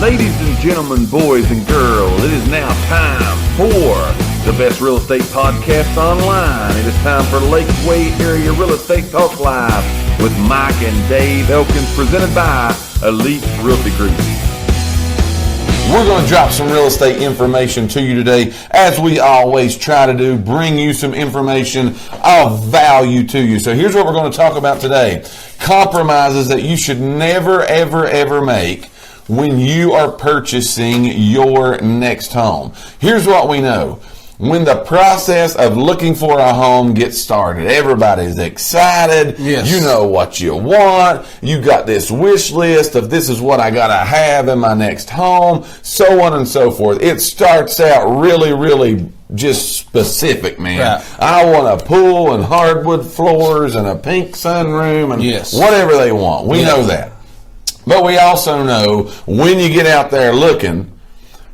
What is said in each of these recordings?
Ladies and gentlemen, boys and girls, it is now time for the best real estate podcast online. It is time for Lakeway Area Real Estate Talk Live with Mike and Dave Elkins, presented by Elite Realty Group. We're going to drop some real estate information to you today, as we always try to do, bring you some information of value to you. So here's what we're going to talk about today. Compromises that you should never, ever, ever make when you are purchasing your next home. Here's what we know. When the process of looking for a home gets started, everybody's excited. Yes. You know what you want. You got this wish list of this is what I got to have in my next home, so on and so forth. It starts out really, really just specific, man. Right. I want a pool and hardwood floors and a pink sunroom and whatever they want. We know that. But we also know when you get out there looking,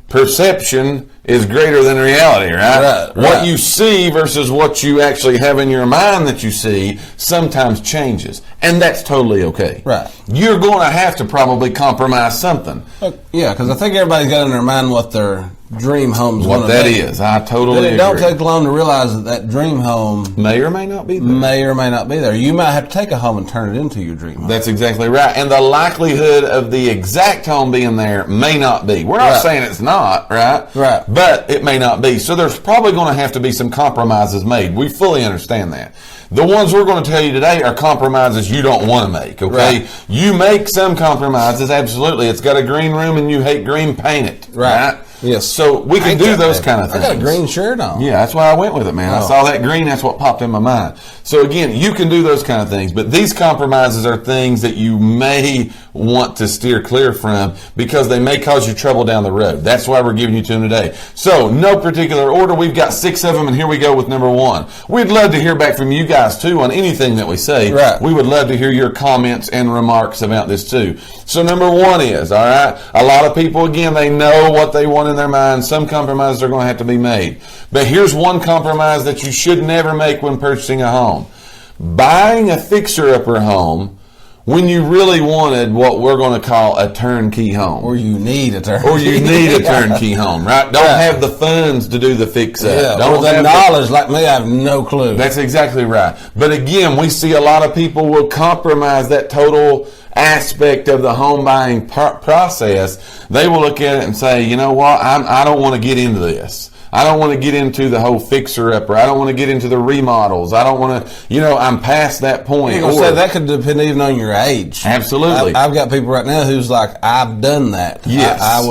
perception is greater than reality, right? What you see versus what you actually have in your mind that you see sometimes changes. And that's totally okay. Right. You're going to have to probably compromise something. Yeah, because I think everybody's got in their mind what their dream home's what that is. I totally agree. It don't take long to realize that dream home may or may not be there. May or may not be there. You might have to take a home and turn it into your dream home. That's exactly right. And the likelihood of the exact home being there may not be. We're not saying it's not, right? Right. But it may not be. So there's probably going to have to be some compromises made. We fully understand that. The ones we're going to tell you today are compromises you don't want to make, okay? Right. You make some compromises, absolutely. It's got a green room and you hate green, paint it, right? Yes. So we can do those kind of things. I got a green shirt on. Yeah, that's why I went with it, man. I saw that green, that's what popped in my mind. So again, you can do those kind of things, but these compromises are things that you may want to steer clear from because they may cause you trouble down the road. That's why we're giving you to them today. So, no particular order. We've got 6 of them, and here we go with number 1. We'd love to hear back from you guys, too, on anything that we say. Right. We would love to hear your comments and remarks about this, too. So, number 1 is, all right, a lot of people, again, they know what they want in their mind. Some compromises are going to have to be made. But here's one compromise that you should never make when purchasing a home. Buying a fixer-upper home when you really wanted what we're going to call a turnkey home. Or you need a turnkey. Or you need a turnkey home, right? Don't have the funds to do the fix-up. Yeah, don't have the knowledge like me, I have no clue. That's exactly right. But again, we see a lot of people will compromise that total aspect of the home buying process. They will look at it and say, you know what, I don't want to get into this. I don't want to get into the whole fixer-upper. I don't want to get into the remodels. I don't want to, I'm past that point. You're say that could depend even on your age. Absolutely. I've got people right now who's like, I've done that. Yes. I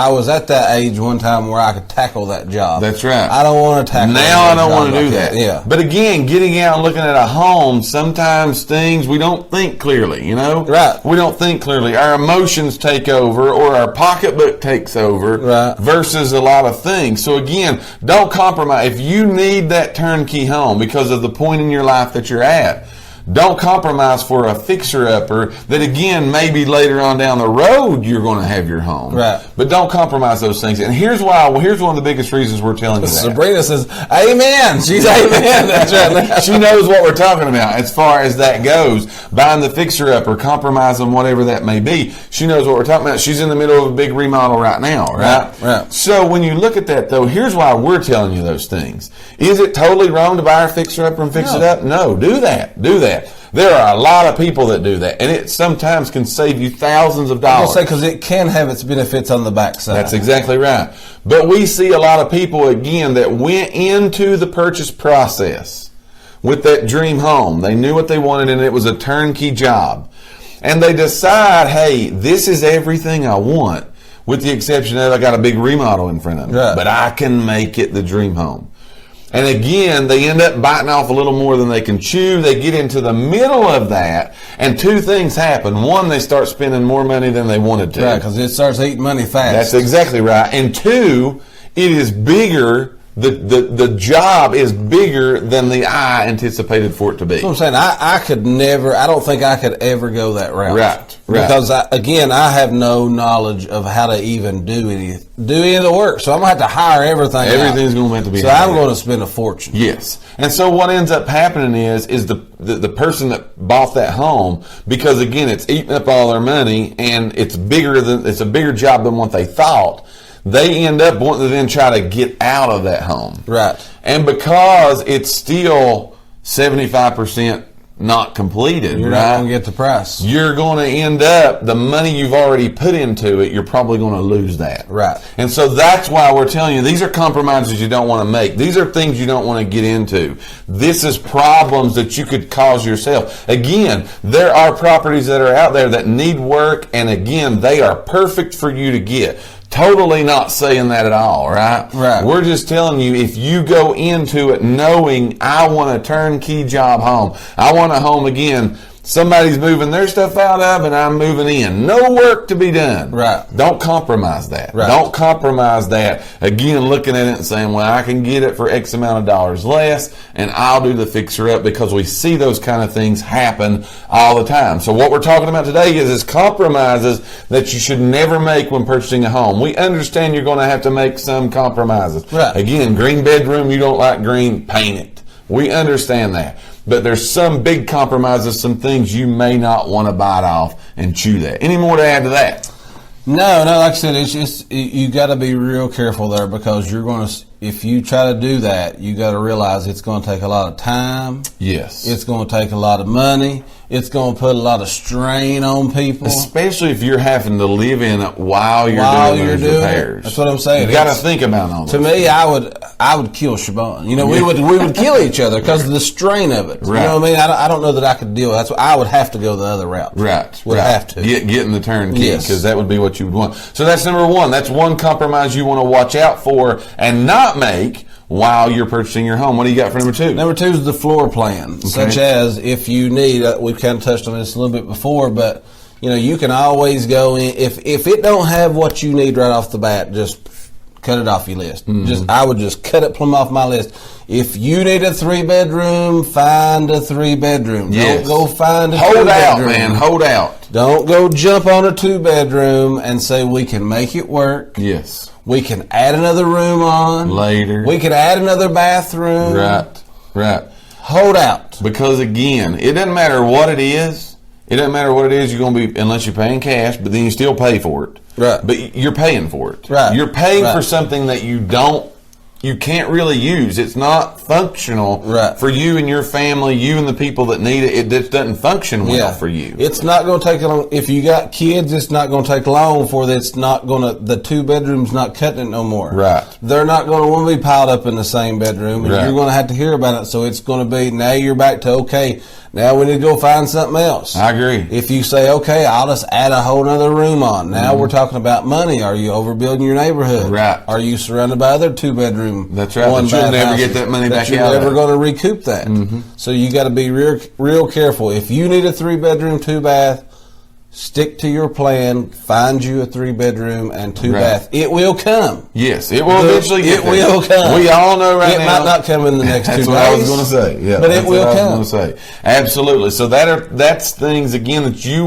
was at that age one time where I could tackle that job. That's right. I don't want to tackle now I don't want to do that. Yeah. But again, getting out and looking at a home, sometimes things we don't think clearly, Right. We don't think clearly. Our emotions take over or our pocketbook takes over versus a lot of things. So again, don't compromise. If you need that turnkey home because of the point in your life that you're at, don't compromise for a fixer-upper that, again, maybe later on down the road you're going to have your home. Right. But don't compromise those things. And here's one of the biggest reasons we're telling you that. Sabrina says, amen. She's amen. That's right. She knows what we're talking about as far as that goes. Buying the fixer-upper, compromising whatever that may be. She knows what we're talking about. She's in the middle of a big remodel right now, right? Right. So when you look at that, though, here's why we're telling you those things. Is it totally wrong to buy a fixer-upper and fix it up? No, do that. Do that. There are a lot of people that do that, and it sometimes can save you thousands of dollars. I'll say because it can have its benefits on the backside. That's exactly right. But we see a lot of people, again, that went into the purchase process with that dream home. They knew what they wanted, and it was a turnkey job. And they decide, hey, this is everything I want, with the exception of I got a big remodel in front of me. Right. But I can make it the dream home. And again, they end up biting off a little more than they can chew. They get into the middle of that, and 2 things happen. 1, they start spending more money than they wanted to. Right, because it starts eating money fast. That's exactly right. And 2, it is bigger the job is bigger than the eye anticipated for it to be. That's what I'm saying. I could never. I don't think I could ever go that route. Right. Because I have no knowledge of how to even do any of the work. So I'm gonna have to hire everything. Everything's going to have to be. So I'm going to spend a fortune. Yes. And so what ends up happening is the person that bought that home, because again it's eating up all their money and it's a bigger job than what they thought. They end up wanting to then try to get out of that home. Right. And because it's still 75% not completed, you're not going to get the price. You're going to end up, the money you've already put into it, you're probably going to lose that. Right. And so that's why we're telling you, these are compromises you don't want to make. These are things you don't want to get into. This is problems that you could cause yourself. Again, there are properties that are out there that need work, and again, they are perfect for you to get. Totally not saying that at all, right? Right. We're just telling you, if you go into it knowing I want a turnkey job home, I want a home again, somebody's moving their stuff out of and I'm moving in. No work to be done. Right. Don't compromise that. Right. Don't compromise that. Again, looking at it and saying, well, I can get it for X amount of dollars less and I'll do the fixer up, because we see those kind of things happen all the time. So what we're talking about today is compromises that you should never make when purchasing a home. We understand you're going to have to make some compromises. Right. Again, green bedroom, you don't like green, paint it. We understand that. But there's some big compromises, some things you may not want to bite off and chew that. Any more to add to that? No, like I said, it's just, you got to be real careful there, because you're going to, if you try to do that, you got to realize it's going to take a lot of time. Yes. It's going to take a lot of money. It's going to put a lot of strain on people. Especially if you're having to live in it while you're doing repairs. That's what I'm saying. You got to think about all to me, I would kill Siobhan. You know, we would kill each other because of the strain of it. Right. You know what I mean? I don't know that I could deal with it. That's what I would have to go the other route. Right. Would have to. Getting the turnkey, Yes. because that would be what you would want. So that's number one. That's one compromise you want to watch out for and not make while you're purchasing your home. What do you got for number two? Number two is the floor plan, such as if you need, we've kind of touched on this a little bit before, but you know, you can always go in, if it don't have what you need right off the bat, just cut it off your list. Mm-hmm. I would just cut it plumb off my list. If you need a 3-bedroom, find a 3-bedroom. Yes. Don't go find a 2-bedroom. Hold out, man. Hold out. Don't go jump on a 2-bedroom and say we can make it work. Yes. We can add another room on. Later. We can add another bathroom. Right. Hold out. Because again, it doesn't matter what it is. It doesn't matter what it is. You're going to be, unless you're paying cash, but then you still pay for it. Right. But you're paying for it. Right. You're paying Right. for something that you can't really use. It's not functional Right. for you and your family, you and the people that need it. It just doesn't function well for you. It's not going to take long. If you got kids, it's not going to take long for that. It's not going to, the 2-bedroom's not cutting it no more. Right. They're not going to want to be piled up in the same bedroom, and Right. you're going to have to hear about it. So it's going to be, now you're back to, okay, now we need to go find something else. I agree. If you say, okay, I'll just add a whole other room on. Now we're talking about money. Are you overbuilding your neighborhood? Right. Are you surrounded by other 2-bedroom? That's right. But you'll never get that money back out. You're never going to recoup that. Mm-hmm. So you got to be real careful. If you need a 3-bedroom, 2-bath, stick to your plan. Find you a 3-bedroom and 2-bath. Right. It will come. Yes, it will eventually get there. It will come. We all know now. It might not come in the next 2 days. That's what I was going to say. Yeah, but it will come. I was going to say. Absolutely. So that's things again that you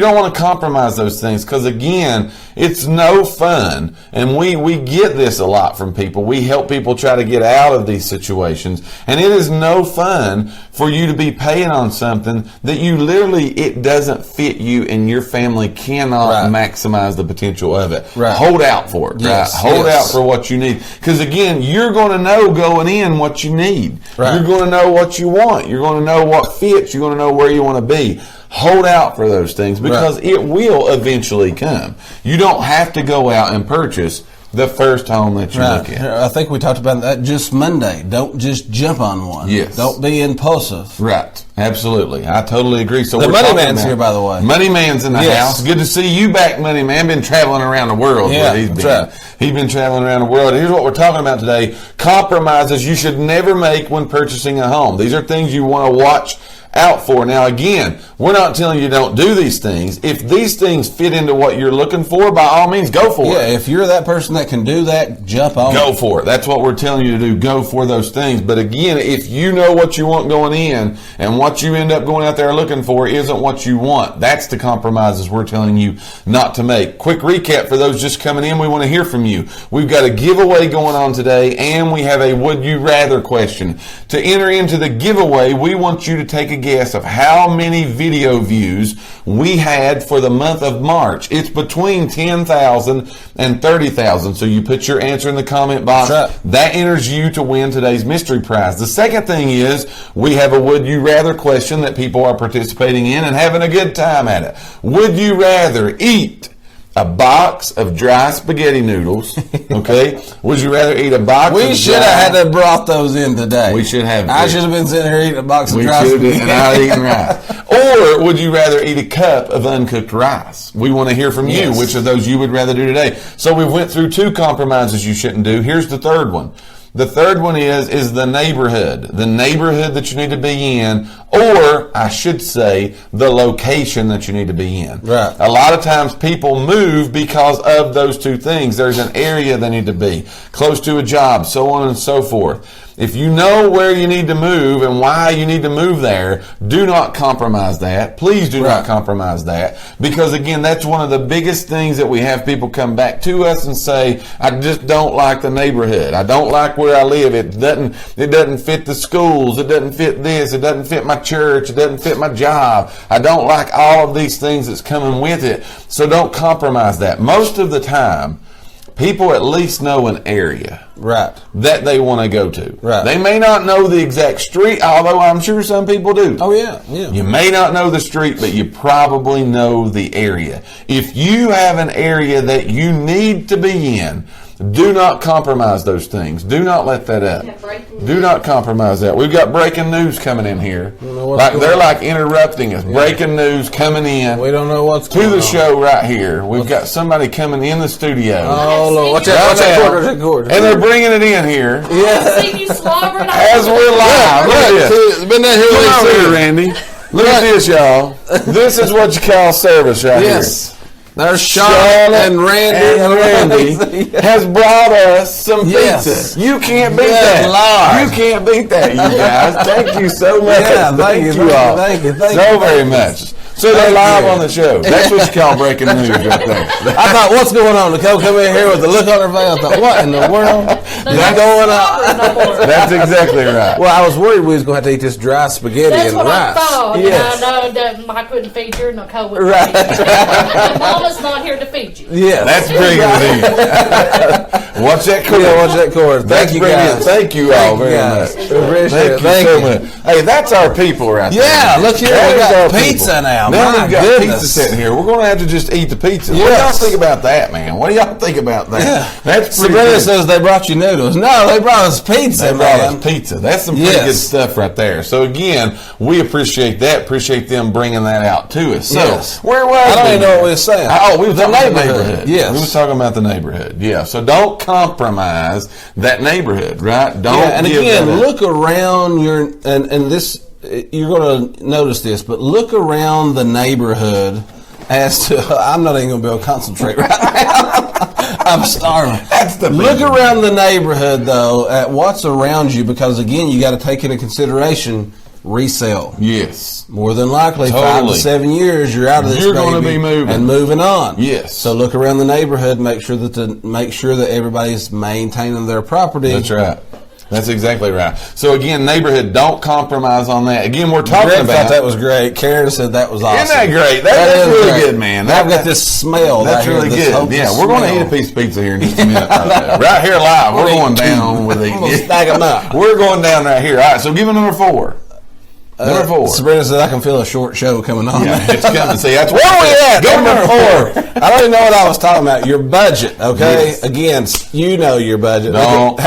don't want to compromise those things, because again, it's no fun, and we get this a lot from people. We help people try to get out of these situations, and it is no fun for you to be paying on something that you literally, it doesn't fit you and your family cannot maximize the potential of it. Right. Hold out for it. Yes. Right? Hold out for what you need. Because again, you're going to know going in what you need. Right. You're going to know what you want. You're going to know what fits. You're going to know where you want to be. Hold out for those things, because it will eventually come. You don't have to go out and purchase the first home that you look at. I think we talked about that just Monday. Don't just jump on one. Yes. Don't be impulsive. Right. Absolutely. I totally agree. So the we're Money talking Man's about, here, by the way. Money Man's in the Yes. house. Good to see you back, Money Man. Been traveling around the world. Yeah, He's been. that's right. He's been traveling around the world. Here's what we're talking about today. Compromises you should never make when purchasing a home. These are things you want to watch out for. Now, again, we're not telling you don't do these things. If these things fit into what you're looking for, by all means, go for it. Yeah, if you're that person that can do that, jump on. Go for it. That's what we're telling you to do. Go for those things. But again, if you know what you want going in and what you end up going out there looking for isn't what you want, that's the compromises we're telling you not to make. Quick recap for those just coming in. We want to hear from you. We've got a giveaway going on today, and we have a would you rather question. To enter into the giveaway, we want you to take a guess of how many video views we had for the month of March. It's between 10,000 and 30,000. So you put your answer in the comment box. Right. That enters you to win today's mystery prize. The second thing is we have a would you rather question that people are participating in and having a good time at it. Would you rather eat a box of dry spaghetti noodles? Okay. Would you rather eat a box of We should have had to brought those in today. We should have. I should have been sitting here eating a box of We dry should spaghetti. have, and I'd eaten rice. Or would you rather eat a cup of uncooked rice? We want to hear from you. Yes. Which of those you would rather do today? So we went through 2 compromises you shouldn't do. Here's the third one. The third one is the neighborhood that you need to be in, or I should say the location that you need to be in. Right. A lot of times people move because of those 2 things. There's an area they need to be, close to a job, so on and so forth. If you know where you need to move and why you need to move there, do not compromise that. Please do not compromise that. Because again, that's one of the biggest things that we have people come back to us and say, I just don't like the neighborhood. I don't like where I live. It doesn't fit the schools. It doesn't fit this. It doesn't fit my church. It doesn't fit my job. I don't like all of these things that's coming with it. So don't compromise that. Most of the time, people at least know an area that they want to go to. Right. They may not know the exact street, although I'm sure some people do. Oh, yeah. You may not know the street, but you probably know the area. If you have an area that you need to be in, do not compromise those things. Do not let that up. Do not compromise that. We've got breaking news coming in here. They're like interrupting us. Breaking news coming in. We don't know what's going to on. the show right here. We've got somebody coming in the studio. Oh, Lord. Watch that cord. And they're bringing it in here. Yeah. See you slobbering As we're live. Look at this. Been down here Come over here, Randy. Look at this, y'all. This is what you call service right here. There's Charlotte and Randy has brought us some Yes. pizza. You can't beat Good that. Lord. You can't beat that, you guys. Thank you so much. Yeah, thank you all so very much. So they're live on the show. That's what you call breaking news right there. I thought, what's going on? Nicole come in here with the look on her face. I thought, what in the world is going on? That's exactly right. Well, I was worried we was going to have to eat this dry spaghetti That's and what rice. I thought. Yes. And I know that Mike wouldn't feed you, Nicole wouldn't Right. feed you. Mama's not here to feed you. Yes. That's bringing it in. Watch that cord. Yeah, watch that cord. That's Thank you, brilliant. guys. Thank you all very guys. much. Appreciate it. Thank you so much. Hey, that's our people right there. Yeah, look here. That We is got our pizza people. now. Now My we've got goodness. pizza sitting here. We're going to have to just eat the pizza. What do y'all Yes. think about that, man? What do y'all think about that? Yeah. That's pretty Sabrina good. says they brought you noodles. No, they brought us pizza, They brought man. us pizza. That's some pretty Yes. good stuff right there. So again, we appreciate that. Appreciate them bringing that out to us. So Yes. where was I don't we? even know what we were saying. Oh, we were talking about the neighborhood. neighborhood. Yes. We were talking about the neighborhood. Yeah. So don't compromise that neighborhood, right? Don't. Yeah, and give again, that up. look around your and this you're going to notice this, but look around the neighborhood as to. I'm not even going to be able to concentrate right now. I'm starving. That's the Look big one. around the neighborhood though at what's around you, because again, you got to take into consideration resale. Yes. More than likely, 5 Totally. to 7 years, you're out of this. You're gonna baby be moving. and moving on. Yes. So look around the neighborhood. Make sure that everybody's maintaining their property. That's right. That's exactly right. So again, neighborhood, don't compromise on that. Again, we're talking Greg about thought that was great. Karen said that was awesome. Isn't that great? That's is really great. good, man. I've got this smell. That's right really here, this good. hopeless Yeah, we're going to smell. eat a piece of pizza here in just a minute. Right here live. We're going down with I'm gonna it. stack 'em up. We're going down right here. All right, so give me number 4. Number 4. Sabrina said I can feel a short show coming on. Yeah, it's coming. See, that's Where are we at? Go Number number 4. I don't even know what I was talking about. Your budget, okay? Yes. Again, you know your budget. Don't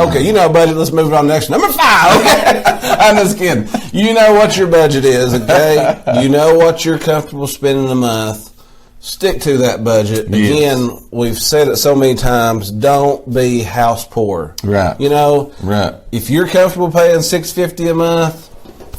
Okay, you know budget. Let's move on next. Number 5, okay? I'm just kidding. You know what your budget is, okay? You know what you're comfortable spending a month. Stick to that budget. Yes. Again, we've said it so many times, don't be house poor. Right. You know, Right. if you're comfortable paying $650 a month,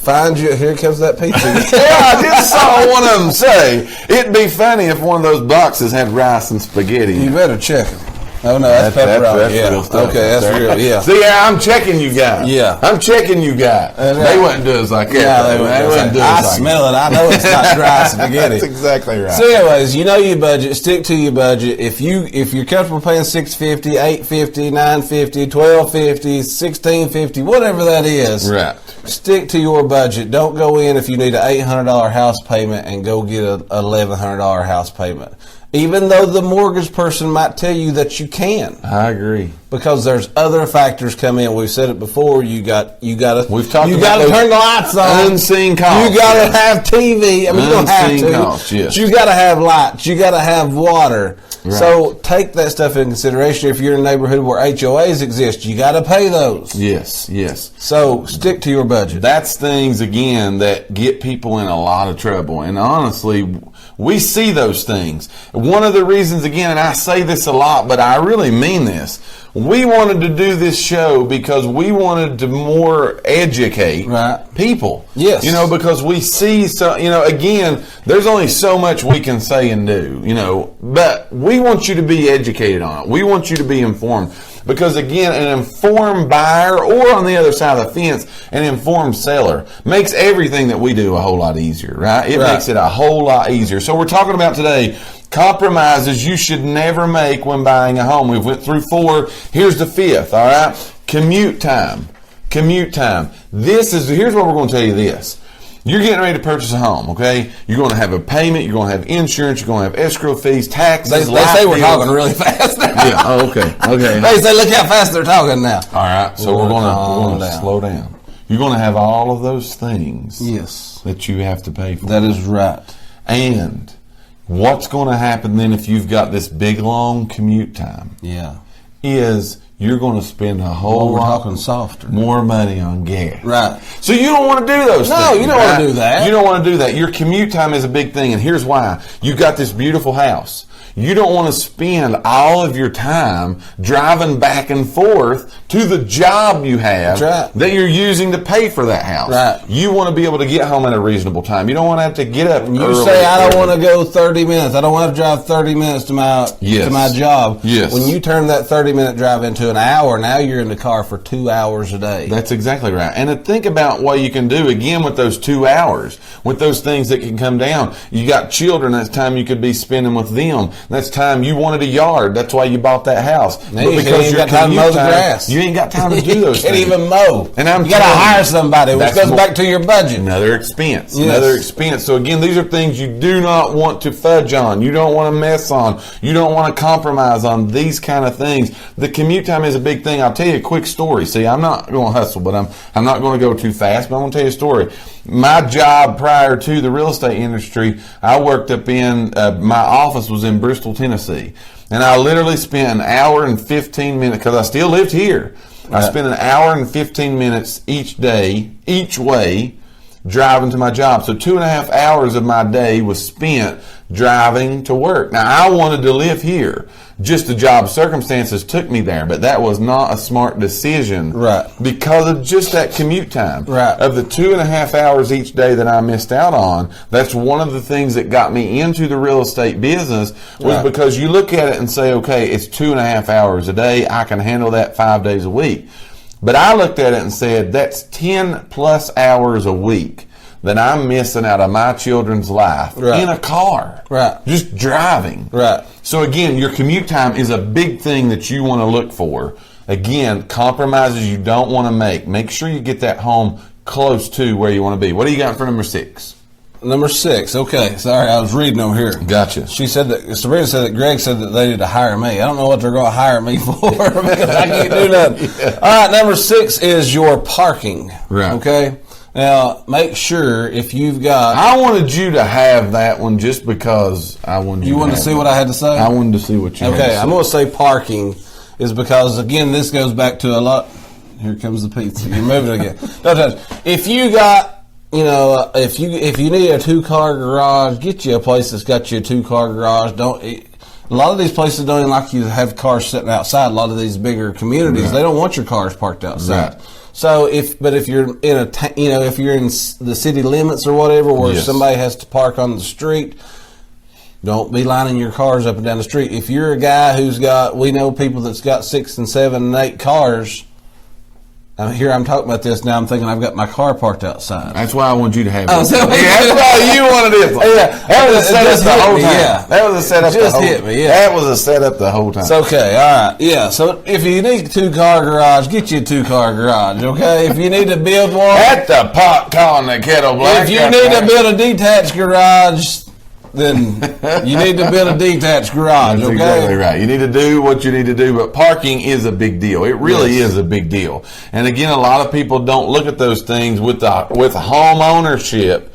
find you. Here comes that pizza. Yeah, I just saw one of them say, it'd be funny if one of those boxes had rice and spaghetti. You better check them. Oh, no, that's pepperoni. Yeah. Real stuff. Okay, that's real, yeah. See, I'm checking you guys. Yeah. I'm checking you guys. They wouldn't do us like that. Yeah, they wouldn't do us like smell it. I know it's not dry spaghetti. That's exactly right. So, anyways, you know your budget. Stick to your budget. If you're comfortable paying $650, $850, $950, $1250, $1650, whatever that is, right. Stick to your budget. Don't go in if you need an $800 house payment and go get a $1,100 house payment. Even though the mortgage person might tell you that you can. I agree. Because there's other factors come in. We've said it before. You got to turn the lights on. Unseen costs. You got to have TV. I mean, you don't have to. Costs, yes. But you got to have lights. You got to have water. Right. So take that stuff into consideration. If you're in a neighborhood where HOAs exist, you got to pay those. Yes, yes. So stick to your budget. That's things, again, that get people in a lot of trouble. And honestly, we see those things. One of the reasons, again, and I say this a lot, but I really mean this, we wanted to do this show because we wanted to more educate people. Yes. Because we see, again, there's only so much we can say and do, but we want you to be educated on it. We want you to be informed. Because, again, an informed buyer, or on the other side of the fence, an informed seller, makes everything that we do a whole lot easier, right? It makes it a whole lot easier. So we're talking about today compromises you should never make when buying a home. We've went through 4. Here's the 5th, all right? Commute time. Here's what we're going to tell you this. You're getting ready to purchase a home, okay? You're going to have a payment. You're going to have insurance. You're going to have escrow fees, taxes. They say we're talking really fast now. Yeah, okay. They say, look how fast they're talking now. All right, so we're going to slow down. You're going to have all of those things that you have to pay for. That is right. And what's going to happen then if you've got this big, long commute time? Yeah. Is you're going to spend a whole lot more money on gas. Right. So you don't want to do those things. No, you don't want to do that. You don't want to do that. Your commute time is a big thing, and here's why. You've got this beautiful house. You don't want to spend all of your time driving back and forth to the job you have that you're using to pay for that house. Right. You want to be able to get home at a reasonable time. You don't want to have to get up You early. say, I don't want to go 30 minutes. I don't want to drive 30 minutes to my job. Yes. When you turn that 30-minute drive into an hour, now you're in the car for 2 hours a day. That's exactly right. And think about what you can do, again, with those 2 hours, with those things that can come down. You got children, that's time you could be spending with them. That's time you wanted a yard. That's why you bought that house. But because you got time to mow the grass. You ain't got time to do those things. You can't even mow. And you got to hire somebody, which goes back to your budget. Another expense. So again, these are things you do not want to fudge on. You don't want to mess on. You don't want to compromise on these kind of things. The commute time is a big thing. I'll tell you a quick story. See, I'm not going to hustle, but I'm not going to go too fast, but I'm going to tell you a story. My job prior to the real estate industry, I worked up in, my office was in Bristol, Tennessee. And I literally spent an hour and 15 minutes, because I still lived here. I spent an hour and 15 minutes each day, each way, driving to my job. So 2.5 hours of my day was spent driving to work. Now, I wanted to live here. Just the job circumstances took me there, but that was not a smart decision. Right. Because of just that commute time. Right. Of the 2.5 hours each day that I missed out on, that's one of the things that got me into the real estate business was because you look at it and say, okay, it's 2.5 hours a day. I can handle that 5 days a week. But I looked at it and said, that's 10 plus hours a week that I'm missing out of my children's life in a car. Right. Just driving. Right. So again, your commute time is a big thing that you want to look for. Again, compromises you don't want to make. Make sure you get that home close to where you want to be. What do you got for number 6? Number 6. Okay. Sorry, I was reading over here. Gotcha. She said that, Sabrina said that Greg said that they need to hire me. I don't know what they're going to hire me for because I can't do nothing. All right. Number 6 is your parking. Right. Okay. Now, make sure if you've got... I wanted you to have that one just because I wanted you wanted to see what I had to say? I wanted to see what you had to say. Okay, I'm going to say parking is because, again, this goes back to a lot... Here comes the pizza. You're moving again. Don't touch. If you got, if you need a 2-car garage, get you a place that's got you a 2-car garage. A lot of these places don't even like you to have cars sitting outside. A lot of these bigger communities, they don't want your cars parked outside. Right. So if you're in if you're in the city limits or whatever, where Yes. somebody has to park on the street, don't be lining your cars up and down the street. If you're a guy we know people that's got 6 and 7 and 8 cars. I'm talking about this now. I'm thinking I've got my car parked outside. That's why I want you to have Oh, it. so- Yeah, that's why you wanted it. Yeah. That was a It setup just the hit whole me, time. yeah. That was a setup Just the whole hit me, yeah. That was a setup the whole time. It's okay, all right. Yeah, so if you need a 2-car garage, get you a 2-car garage, okay? If you need to build one, At the pot calling the kettle black. if you need to build a detached garage, then you need to build a detached garage, That's okay? exactly right. You need to do what you need to do, but parking is a big deal. It really Yes. is a big deal. And again, a lot of people don't look at those things. With home ownership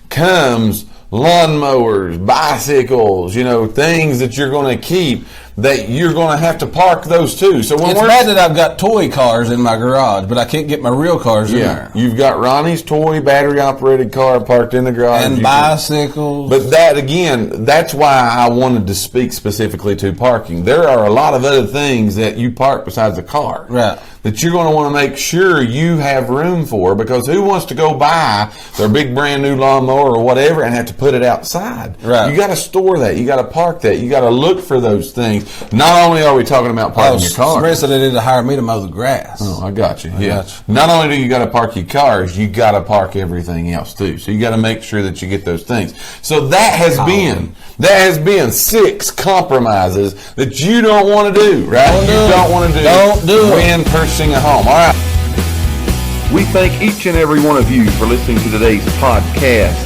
comes lawnmowers, bicycles, things that you're going to keep that you're going to have to park those too. So when It's bad that I've got toy cars in my garage, but I can't get my real cars in there. you've got Ronnie's toy battery operated car parked in the garage. And bicycles. But that's why I wanted to speak specifically to parking. There are a lot of other things that you park besides a car. Right. That you're going to want to make sure you have room for, because who wants to go buy their big brand new lawnmower or whatever and have to put it outside? Right. You got to store that. You got to park that. You got to look for those things. Not only are we talking about parking your car. Somebody said they need to hire me to mow the grass. Oh, I got you. Yeah. got you. Not only do you got to park your cars, you got to park everything else too. So you got to make sure that you get those things. So that has been 6 compromises that you don't want to do, right? Don't want to do. Don't do it. When purchasing a home. All right. We thank each and every one of you for listening to today's podcast.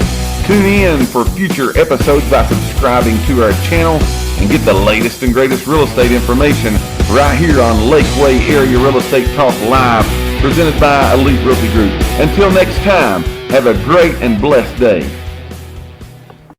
Tune in for future episodes by subscribing to our channel and get the latest and greatest real estate information right here on Lakeway Area Real Estate Talk Live, presented by Elite Realty Group. Until next time, have a great and blessed day.